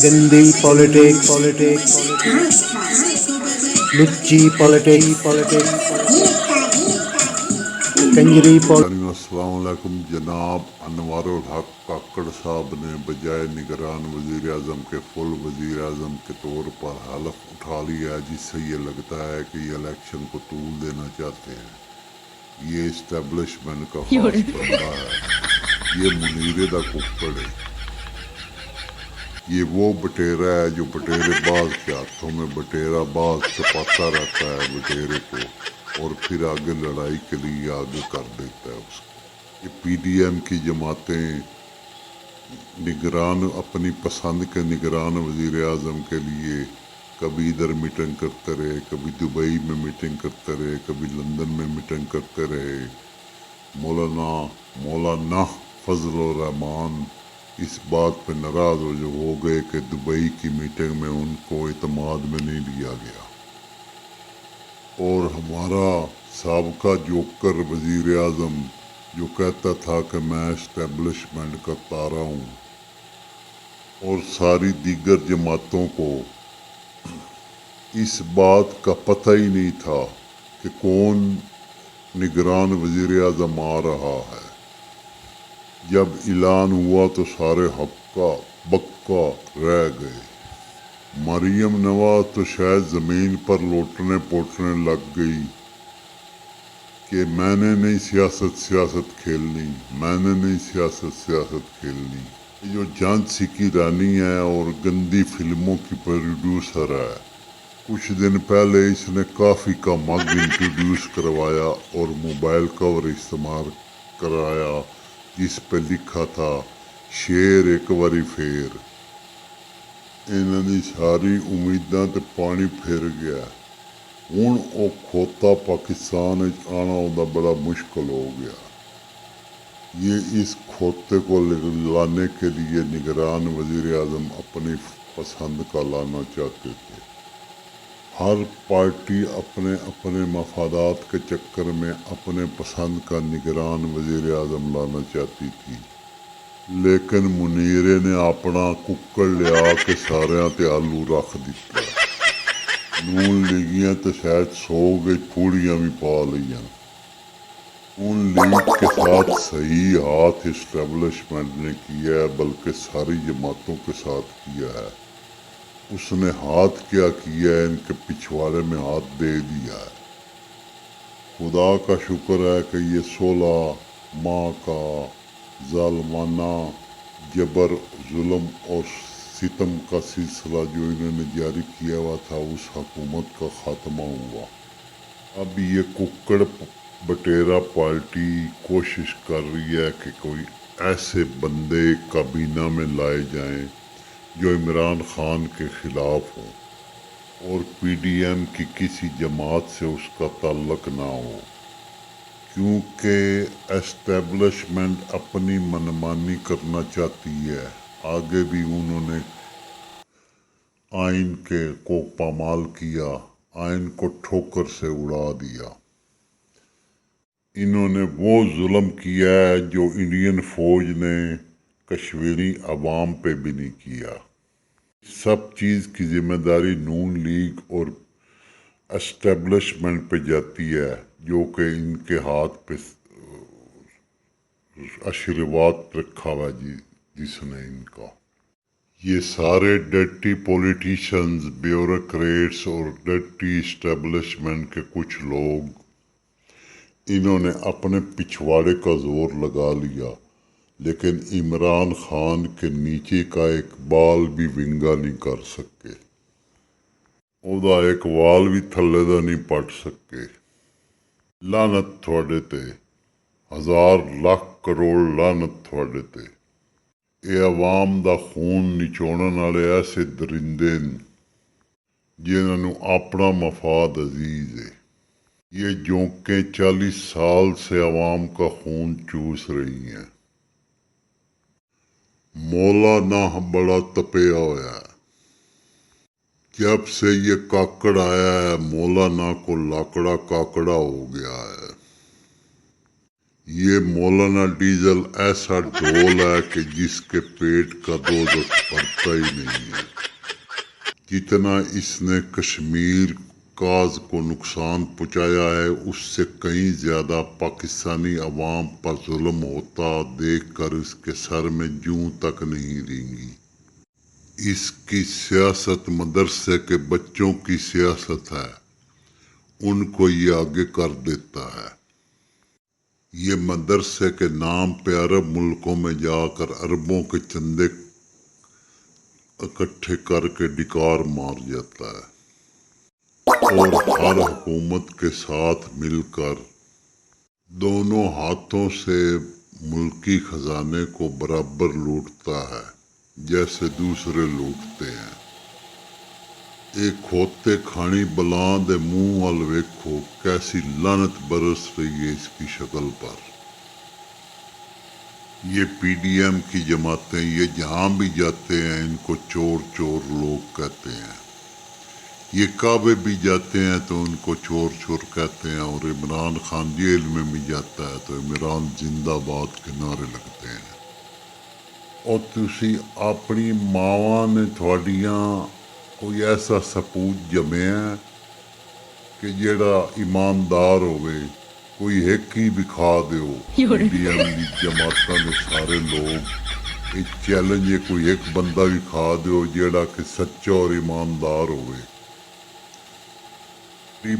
گندی پالیٹکس لچی پالیٹکس کنجری السلام علیکم۔ جناب انوار الحق کاکڑ صاحب نے بجائے نگران وزیر اعظم کے فل وزیر اعظم کے طور پر حلف اٹھا لیا ہے، جس سے یہ لگتا ہے کہ یہ الیکشن کو طول دینا چاہتے ہیں۔ یہ اسٹیبلشمنٹ کا خاص بندہ ہے، یہ منیرے دا ککڑ ہے، یہ وہ بٹیرا ہے جو بٹیرے باز کے ہاتھوں میں بٹیرا باز چپاتا رہتا ہے بٹیرے کو، اور پھر آگے لڑائی کے لیے آگے کر دیتا ہے اس کو۔ یہ پی ڈی ایم کی جماعتیں نگران اپنی پسند کے نگران وزیر اعظم کے لیے کبھی ادھر میٹنگ کرتے رہے، کبھی دبئی میں میٹنگ کرتے رہے، کبھی لندن میں میٹنگ کرتے رہے۔ مولانا فضل الرحمان اس بات پہ ناراض ہو گئے کہ دبئی کی میٹنگ میں ان کو اعتماد میں نہیں لیا گیا، اور ہمارا سابقہ جوکر وزیر اعظم جو کہتا تھا کہ میں اسٹیبلشمنٹ کا تارا ہوں، اور ساری دیگر جماعتوں کو اس بات کا پتہ ہی نہیں تھا کہ کون نگران وزیر اعظم آ رہا ہے۔ جب اعلان ہوا تو سارے ہکا بکا رہ گئے۔ مریم نواز تو شاید زمین پر لوٹنے پوٹنے لگ گئی کہ میں نے نہیں سیاست کھیلنی، میں نے نہیں سیاست کھیلنی۔ یہ جو جھانسی کی رانی ہے اور گندی فلموں کی پروڈیوسر ہے، کچھ دن پہلے اس نے کافی کا مگ انٹروڈیوس کروایا اور موبائل کور استعمال کرایا جس پہ لکھا تھا شیر ایک باری پھر۔ انہوں نے ساری امیداں تے پانی پھر گیا، ہوں وہ کھوتا پاکستان آنا ہوتا بڑا مشکل ہو گیا۔ یہ اس کھوتے کو لانے کے لیے نگران وزیر اعظم اپنی پسند کا لانا چاہتے تھے۔ ہر پارٹی اپنے اپنے مفادات کے چکر میں اپنے پسند کا نگران وزیر اعظم لانا چاہتی تھی، لیکن منیرے نے اپنا ککڑ لیا کے ساریاں تے آلو رکھ دیتا۔ نون لیگیاں تے شاید سو گئی پوڑیاں بھی پا لیاں۔ نون لیگ کے ساتھ صحیح ہاتھ اسٹیبلشمنٹ نے کیا ہے، بلکہ ساری جماعتوں کے ساتھ کیا ہے۔ اس نے ہاتھ کیا ہے، ان کے پچھواڑے میں ہاتھ دے دیا ہے۔ خدا کا شکر ہے کہ یہ 16 ماہ کا ظالمانہ جبر، ظلم اور ستم کا سلسلہ جو انہوں نے جاری کیا ہوا تھا، اس حکومت کا خاتمہ ہوا۔ اب یہ ککڑ بٹیرا پارٹی کوشش کر رہی ہے کہ کوئی ایسے بندے کابینہ میں لائے جائیں جو عمران خان کے خلاف ہوں اور پی ڈی ایم کی کسی جماعت سے اس کا تعلق نہ ہو، کیونکہ اسٹیبلشمنٹ اپنی منمانی کرنا چاہتی ہے۔ آگے بھی انہوں نے آئین کو پامال کیا، آئین کو ٹھوکر سے اڑا دیا۔ انہوں نے وہ ظلم کیا ہے جو انڈین فوج نے کشمیری عوام پہ بھی نہیں کیا۔ سب چیز کی ذمہ داری نون لیگ اور اسٹیبلشمنٹ پہ جاتی ہے، جو کہ ان کے ہاتھ پہ آشرواد رکھا ہوا جس نے ان کا۔ یہ سارے ڈرٹی پولیٹیشنز، بیوروکریٹس اور ڈرٹی اسٹیبلشمنٹ کے کچھ لوگ، انہوں نے اپنے پچھواڑے کا زور لگا لیا، لیکن عمران خان کے نیچے کا ایک بال بھی ونگا نہیں کر سکے، اودا ایک وال بھی تھلے دا نہیں پٹ سکے۔ لعنت تھوڑے تے، 1000 لاکھ کروڑ لعنت تھوڑے تے۔ اے عوام دا خون نچوڑن والے ایسے درندے جنہوں نے اپنا مفاد عزیز ہے۔ یہ جونکیں 40 سال سے عوام کا خون چوس رہی ہیں۔ مولانا بڑا تپیا ہوا ہے۔ جب سے یہ کاکڑ آیا ہے، مولانا کو لاکڑا کاکڑا ہو گیا ہے۔ یہ مولانا ڈیزل ایسا ڈول ہے کہ جس کے پیٹ کا دوزخ پڑتا ہی نہیں ہے۔ جتنا اس نے کشمیر کاز کو نقصان پہنچایا ہے اس سے کہیں زیادہ پاکستانی عوام پر ظلم ہوتا دیکھ کر اس کے سر میں جوں تک نہیں رینگی۔ اس کی سیاست مدرسے کے بچوں کی سیاست ہے، ان کو یہ آگے کر دیتا ہے۔ یہ مدرسے کے نام پہ عرب ملکوں میں جا کر اربوں کے چندے اکٹھے کر کے ڈکار مار جاتا ہے اور ہر حکومت کے ساتھ مل کر دونوں ہاتھوں سے ملکی خزانے کو برابر لوٹتا ہے جیسے دوسرے لوٹتے ہیں۔ ایک کھوتے کھانی بلاں دے منہ وال ویکھو کیسی لعنت برس رہی ہے اس کی شکل پر۔ یہ پی ڈی ایم کی جماعتیں یہ جہاں بھی جاتے ہیں ان کو چور چور لوگ کہتے ہیں، یہ کعبے بھی جاتے ہیں تو ان کو چور چور کہتے ہیں، اور عمران خان جیل میں بھی جاتا ہے تو عمران زندہ باد کے نعرے لگتے ہیں۔ اور تسی اپنی ماواں نے تھوڑیاں کوئی ایسا سپوت جمیا کہ جیڑا ایماندار ہوئے کوئی ایک ہی بکھا دیو۔ پی ڈی ایم دی جماعتاں دے سارے لوگ ایک چیلنج ہے، کوئی ایک بندہ بکھا دیو جیڑا کہ سچا اور ایماندار ہوئے۔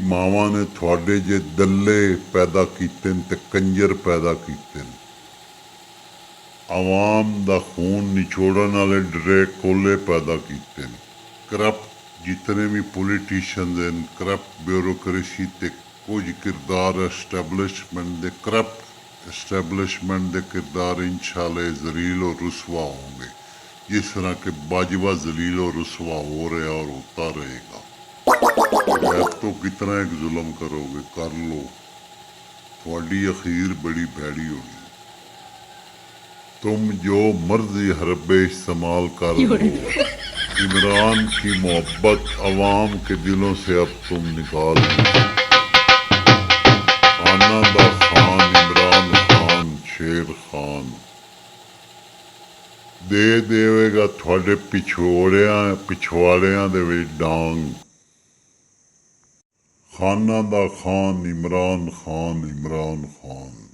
ماواں نے تھوڑے جے دلے پیدا کیتے تے کنجر پیدا کیتے، عوام دا خون نچوڑن والے ڈرے کولے پیدا کیتے، کرپٹ جتنے بھی پولیٹیشنز ہیں، کرپٹ بیوروکریسی تے کچھ کردار اسٹیبلشمنٹ دے کرپٹ اسٹیبلشمنٹ دے کردار انشاءاللہ ذلیل و رسوا ہوں گے، جس طرح کہ باجوہ ذلیل و رسوا ہو رہا اور ہوتا رہے گا۔ اب تو کتنا ایک ظلم کرو گے، کر لو، تھوڑی اخیر بڑی بھیڑی ہوگی۔ تم جو مرضی حربے استعمال کر لو، عمران کی محبت عوام کے دلوں سے اب تم نکال دو۔ خانہ دا خان عمران خان شیر خان دے دیوے گا تھوڑے پچھواڑیاں دے وچ ڈانگ۔ خانہ دا خان عمران خان عمران خان۔